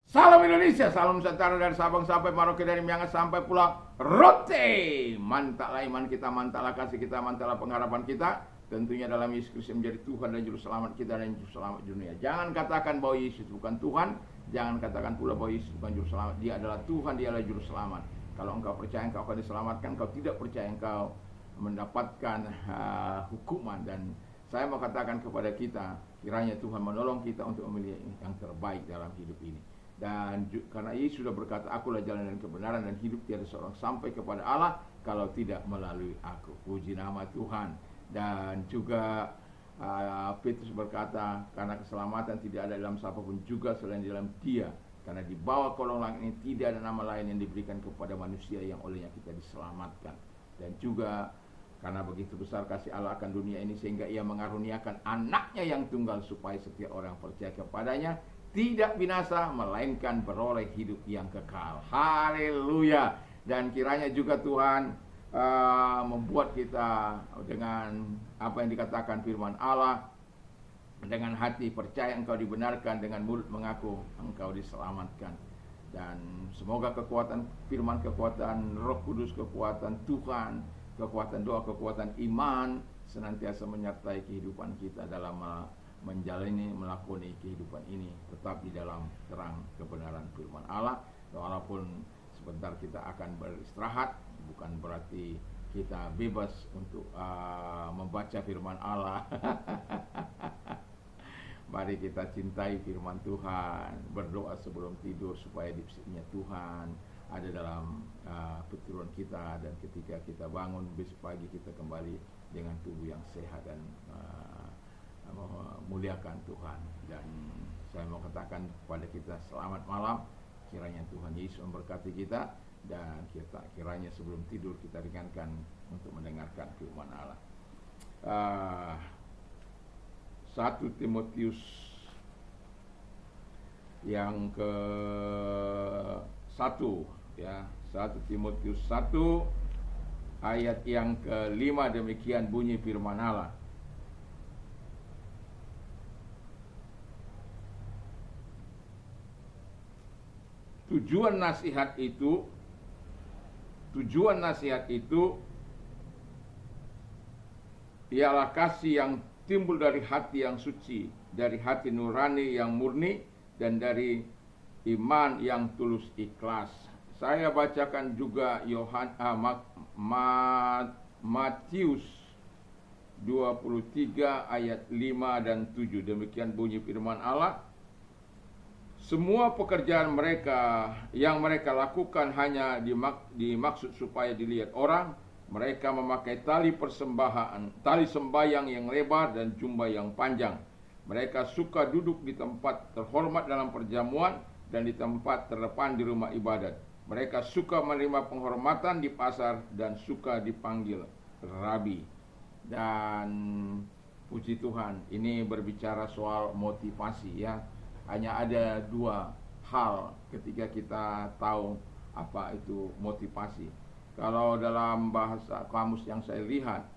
Salam Indonesia, salam Nusantara dari Sabang sampai Merauke, dari Miangas sampai Pulau Rote. Mantaplah iman kita, mantaplah kasih kita, mantaplah pengharapan kita. Tentunya dalam Yesus Kristus menjadi Tuhan dan Juru Selamat kita dan Juru Selamat dunia. Jangan katakan bahwa Yesus bukan Tuhan. Jangan katakan pula bahwa Yesus bukan Juru Selamat. Dia adalah Tuhan, dia adalah Juru Selamat. Kalau engkau percaya engkau akan diselamatkan, engkau tidak percaya engkau mendapatkan hukuman. Dan saya mau katakan kepada kita, kiranya Tuhan menolong kita untuk memilih yang terbaik dalam hidup ini. Dan karena Yesus sudah berkata, akulah jalan dan kebenaran dan hidup, tiada seorang sampai kepada Allah kalau tidak melalui aku. Puji nama Tuhan. Dan juga Petrus berkata, karena keselamatan tidak ada dalam siapapun juga selain di dalam Dia, karena di bawah kolong langit ini tidak ada nama lain yang diberikan kepada manusia yang olehnya kita diselamatkan. Dan juga karena begitu besar kasih Allah akan dunia ini sehingga Ia mengaruniakan anaknya yang tunggal, supaya setiap orang percaya kepadanya tidak binasa, melainkan beroleh hidup yang kekal. Haleluya. Dan kiranya juga Tuhan membuat kita dengan apa yang dikatakan firman Allah, dengan hati percaya engkau dibenarkan, dengan mulut mengaku engkau diselamatkan. Dan semoga kekuatan firman, kekuatan Roh Kudus, kekuatan Tuhan, kekuatan doa, kekuatan iman senantiasa menyertai kehidupan kita dalam menjalani, melakoni kehidupan ini, tetap di dalam terang kebenaran firman Allah. Walaupun sebentar kita akan beristirahat, bukan berarti kita bebas untuk membaca firman Allah. Mari kita cintai firman Tuhan, berdoa sebelum tidur supaya dipsiknya Tuhan ada dalam pikiran kita, dan ketika kita bangun besok pagi kita kembali dengan tubuh yang sehat dan memuliakan Tuhan. Dan saya mau katakan kepada kita selamat malam. Kiranya Tuhan Yesus memberkati kita, dan kiranya sebelum tidur kita ringankan untuk mendengarkan firman Allah. 1 Timotius yang ke 1 ya, 1 Timotius 1 ayat yang ke-5, demikian bunyi firman Allah. Tujuan nasihat itu ialah kasih yang timbul dari hati yang suci, dari hati nurani yang murni, dan dari iman yang tulus ikhlas. Saya bacakan juga Matius 23 ayat 5 dan 7. Demikian bunyi firman Allah. Semua pekerjaan mereka yang mereka lakukan hanya dimaksud supaya dilihat orang. Mereka memakai tali sembahyang yang lebar dan jubah yang panjang. Mereka suka duduk di tempat terhormat dalam perjamuan dan di tempat terdepan di rumah ibadat. Mereka suka menerima penghormatan di pasar dan suka dipanggil Rabi. Dan puji Tuhan, ini berbicara soal motivasi ya. Hanya ada dua hal ketika kita tahu apa itu motivasi. Kalau dalam bahasa kamus yang saya lihat,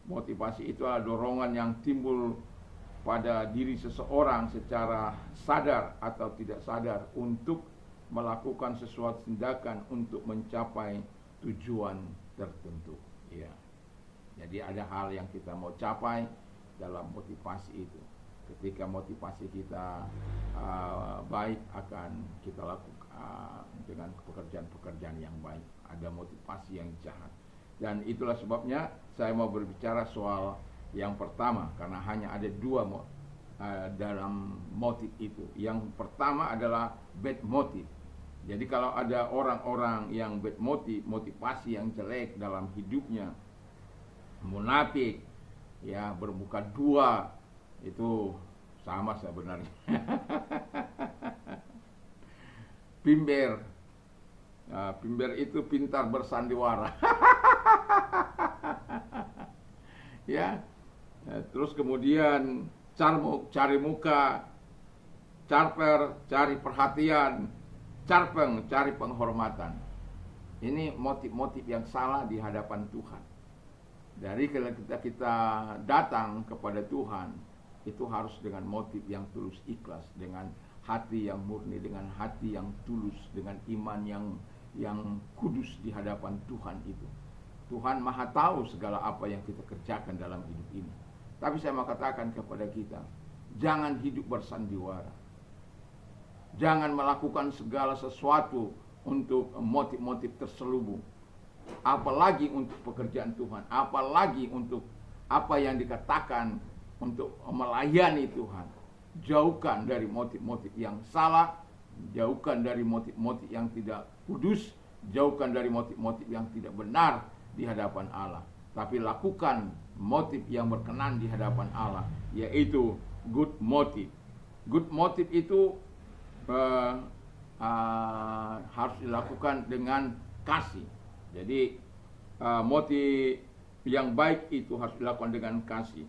motivasi itu adalah dorongan yang timbul pada diri seseorang secara sadar atau tidak sadar untuk melakukan sesuatu tindakan untuk mencapai tujuan tertentu. Ya. Jadi ada hal yang kita mau capai dalam motivasi itu. Ketika motivasi kita baik, akan kita lakukan dengan pekerjaan-pekerjaan yang baik. Ada motivasi yang jahat. Dan itulah sebabnya saya mau berbicara soal yang pertama, karena hanya ada dua dalam motif itu. Yang pertama adalah bad motive. Jadi kalau ada orang-orang yang bad motive, motivasi yang jelek dalam hidupnya, munafik, ya, bermuka dua, itu sama sebenarnya. Pimber. Nah, pimber itu pintar bersandiwara. Ya. Terus kemudian carmuk, cari muka, carper, cari perhatian, carpeng, cari penghormatan. Ini motif-motif yang salah di hadapan Tuhan. Dari ketika kita datang kepada Tuhan, itu harus dengan motif yang tulus ikhlas, dengan hati yang murni, dengan hati yang tulus, dengan iman yang kudus di hadapan Tuhan itu. Tuhan Maha tahu segala apa yang kita kerjakan dalam hidup ini. Tapi saya mau katakan kepada kita, jangan hidup bersandiwara. Jangan melakukan segala sesuatu untuk motif-motif terselubung. Apalagi untuk pekerjaan Tuhan, apalagi untuk apa yang dikatakan untuk melayani Tuhan. Jauhkan dari motif-motif yang salah, jauhkan dari motif-motif yang tidak kudus, jauhkan dari motif-motif yang tidak benar di hadapan Allah. Tapi lakukan motif yang berkenan di hadapan Allah, yaitu good motive. Good motive itu harus dilakukan dengan kasih. Jadi motif yang baik itu harus dilakukan dengan kasih.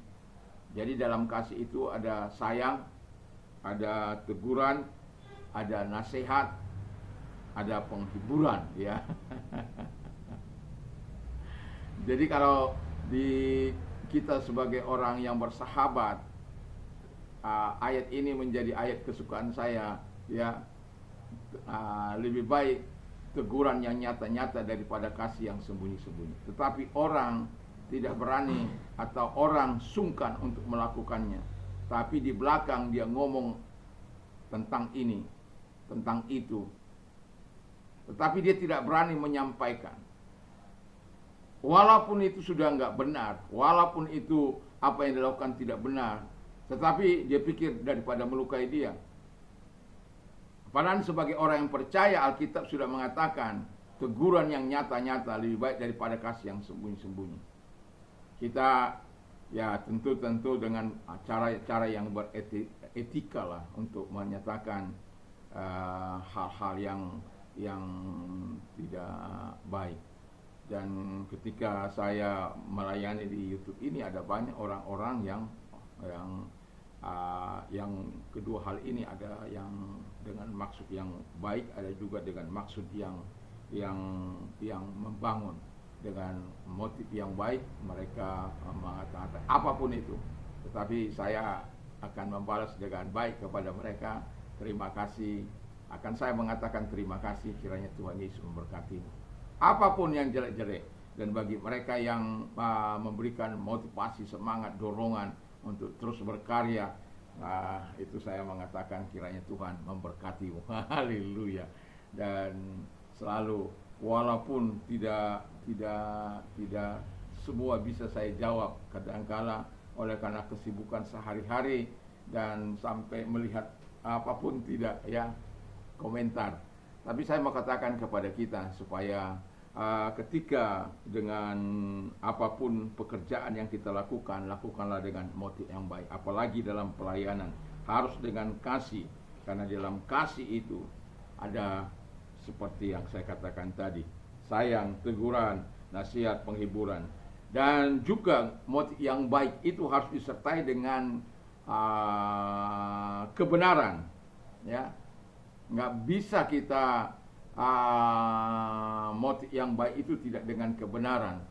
Jadi dalam kasih itu ada sayang, ada teguran, ada nasihat, ada penghiburan, ya. Jadi kalau di kita sebagai orang yang bersahabat, ayat ini menjadi ayat kesukaan saya, ya. Lebih baik teguran yang nyata-nyata daripada kasih yang sembunyi-sembunyi. Tetapi orang tidak berani atau orang sungkan untuk melakukannya. Tapi di belakang dia ngomong tentang ini, tentang itu. Tetapi dia tidak berani menyampaikan. Walaupun itu sudah enggak benar, walaupun itu apa yang dilakukan tidak benar, tetapi dia pikir daripada melukai dia. Padahal sebagai orang yang percaya, Alkitab sudah mengatakan teguran yang nyata-nyata lebih baik daripada kasih yang sembunyi-sembunyi. Kita ya tentu dengan cara-cara yang beretika lah untuk menyatakan hal-hal yang tidak baik. Dan ketika saya melayani di YouTube ini, ada banyak orang-orang yang kedua hal ini, ada yang dengan maksud yang baik, ada juga dengan maksud yang membangun. Dengan motif yang baik mereka mengatakan apapun itu, tetapi saya akan membalas dengan baik kepada mereka. Terima kasih, akan saya mengatakan terima kasih, kiranya Tuhan Yesus memberkatimu. Apapun yang jelek-jelek, dan bagi mereka yang memberikan motivasi, semangat, dorongan untuk terus berkarya, itu saya mengatakan kiranya Tuhan memberkatimu. Haleluya. Dan selalu, walaupun tidak semua bisa saya jawab, kadangkala oleh karena kesibukan sehari-hari dan sampai melihat apapun tidak ya komentar. Tapi saya mau katakan kepada kita supaya ketika dengan apapun pekerjaan yang kita lakukan, lakukanlah dengan motif yang baik. Apalagi dalam pelayanan, harus dengan kasih. Karena dalam kasih itu ada seperti yang saya katakan tadi, sayang, teguran, nasihat, penghiburan. Dan juga motif yang baik itu harus disertai dengan kebenaran, ya. Nggak bisa kita motif yang baik itu tidak dengan kebenaran,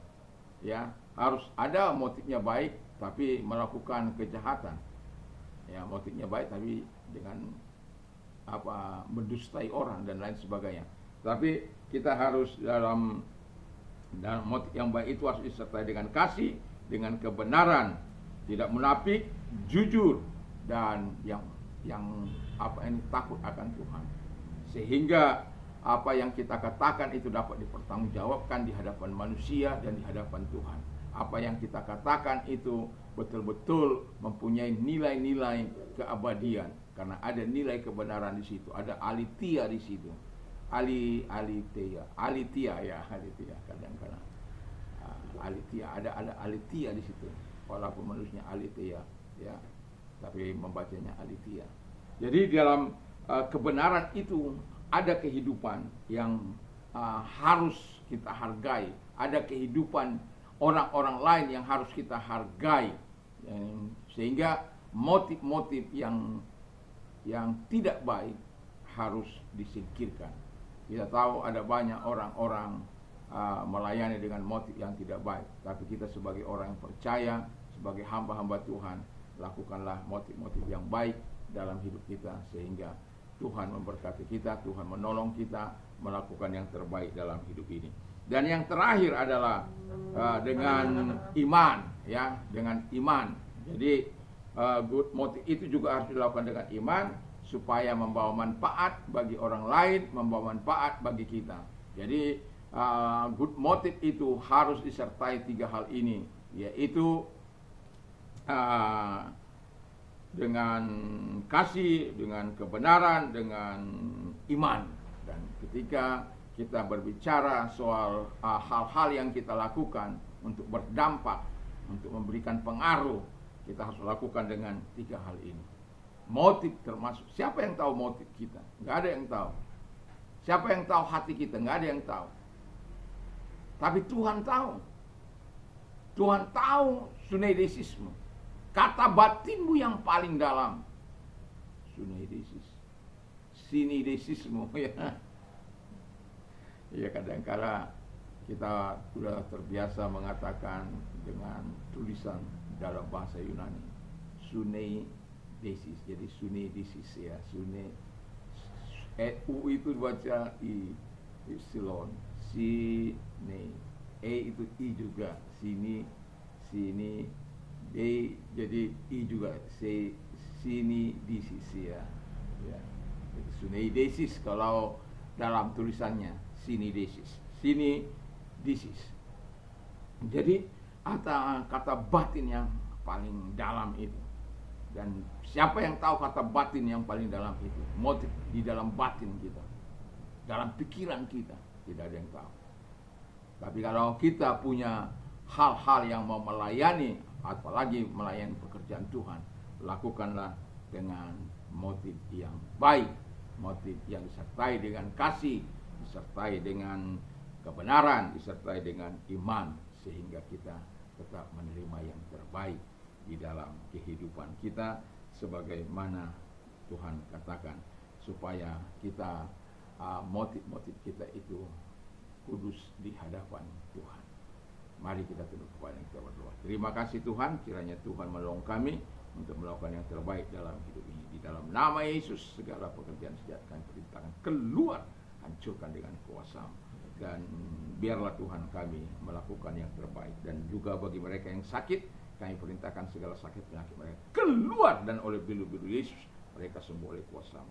ya. Harus ada motifnya baik tapi melakukan kejahatan, ya. Motifnya baik tapi dengan mendustai orang dan lain sebagainya. Tapi kita harus dalam motif yang baik itu harus disertai dengan kasih, dengan kebenaran, tidak munafik, jujur, dan yang takut akan Tuhan. Sehingga apa yang kita katakan itu dapat dipertanggungjawabkan di hadapan manusia dan di hadapan Tuhan. Apa yang kita katakan itu betul-betul mempunyai nilai-nilai keabadian, karena ada nilai kebenaran di situ, ada alitia di situ. Alitia kadang-kadang. Alitia, ada alitia di situ. Walaupun manusia alitia, ya, tapi membacanya alitia. Jadi dalam kebenaran itu ada kehidupan yang harus kita hargai, ada kehidupan orang-orang lain yang harus kita hargai, sehingga motif-motif yang tidak baik harus disingkirkan. Kita tahu ada banyak orang-orang melayani dengan motif yang tidak baik, tapi kita sebagai orang yang percaya, sebagai hamba-hamba Tuhan, lakukanlah motif-motif yang baik dalam hidup kita, sehingga Tuhan memberkati kita, Tuhan menolong kita melakukan yang terbaik dalam hidup ini. Dan yang terakhir adalah dengan iman, ya, dengan iman. Jadi good motive itu juga harus dilakukan dengan iman supaya membawa manfaat bagi orang lain, membawa manfaat bagi kita. Jadi good motive itu harus disertai 3 hal ini, yaitu dengan kasih, dengan kebenaran, dengan iman. Dan ketika kita berbicara soal hal-hal yang kita lakukan untuk berdampak, untuk memberikan pengaruh, kita harus lakukan dengan 3 hal ini. Motif termasuk, siapa yang tahu motif kita? Nggak ada yang tahu. Siapa yang tahu hati kita? Nggak ada yang tahu. Tapi Tuhan tahu. Tuhan tahu suneidesismu, kata batinmu yang paling dalam. Suneidesis, sinidesismu, ya. Ya, kadang-kala kita sudah terbiasa mengatakan dengan tulisan dalam bahasa Yunani, suneidesis. Jadi suneidesis, ya, U itu dibaca I, Ypsilon, sine, E itu I juga, sini, D jadi I juga, sini disis, ya. Jadi suneidesis kalau dalam tulisannya, sinidesis. Jadi kata batin yang paling dalam itu. Dan siapa yang tahu kata batin yang paling dalam itu? Motif di dalam batin kita, dalam pikiran kita, tidak ada yang tahu. Tapi kalau kita punya hal-hal yang mau melayani, apalagi melayani pekerjaan Tuhan, lakukanlah dengan motif yang baik, motif yang disertai dengan kasih, disertai dengan kebenaran, disertai dengan iman, sehingga kita tetap menerima yang terbaik di dalam kehidupan kita, sebagaimana Tuhan katakan, supaya kita motif-motif kita itu kudus di hadapan Tuhan. Mari kita tunduk kepala kita berdoa. Terima kasih Tuhan, kiranya Tuhan menolong kami untuk melakukan yang terbaik dalam hidup ini. Di dalam nama Yesus, segala pekerjaan sejahat kami perintahkan keluar, hancurkan dengan kuasa. Dan biarlah Tuhan kami melakukan yang terbaik. Dan juga bagi mereka yang sakit, kami perintahkan segala sakit penyakit mereka keluar, dan oleh bilu-bilu Yesus mereka sembuh oleh kuasa.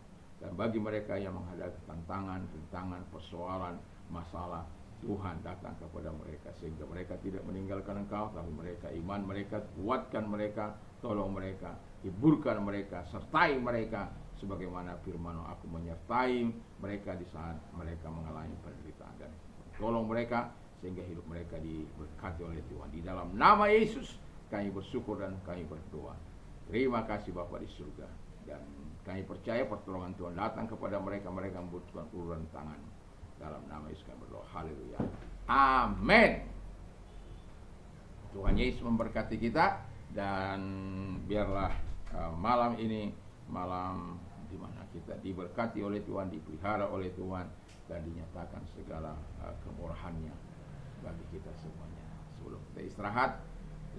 Dan bagi mereka yang menghadapi tantangan, rintangan, persoalan, masalah, Tuhan datang kepada mereka sehingga mereka tidak meninggalkan Engkau, tapi mereka iman mereka, kuatkan mereka, tolong mereka, hiburkan mereka, sertai mereka, sebagaimana firman Aku menyertai mereka di saat mereka mengalami penderitaan, dan tolong mereka sehingga hidup mereka diberkati oleh Tuhan. Di dalam nama Yesus kami bersyukur dan kami berdoa. Terima kasih Bapa di surga, dan kami percaya pertolongan Tuhan datang kepada mereka yang membutuhkan uluran tangan. Dalam nama Yesus kami berdoa. Haleluya. Amin. Tuhan Yesus memberkati kita, dan biarlah malam ini malam di mana kita diberkati oleh Tuhan, dipelihara oleh Tuhan, dan dinyatakan segala kemurahan-Nya bagi kita semuanya. Sebelum kita istirahat,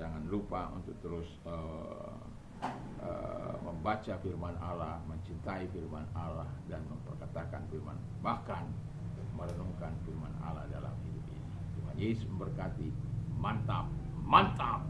jangan lupa untuk terus membaca firman Allah, mencintai firman Allah, dan memperkatakan firman, bahkan merenungkan firman Allah dalam hidup ini. Tuhan Yesus memberkati. Mantap, mantap.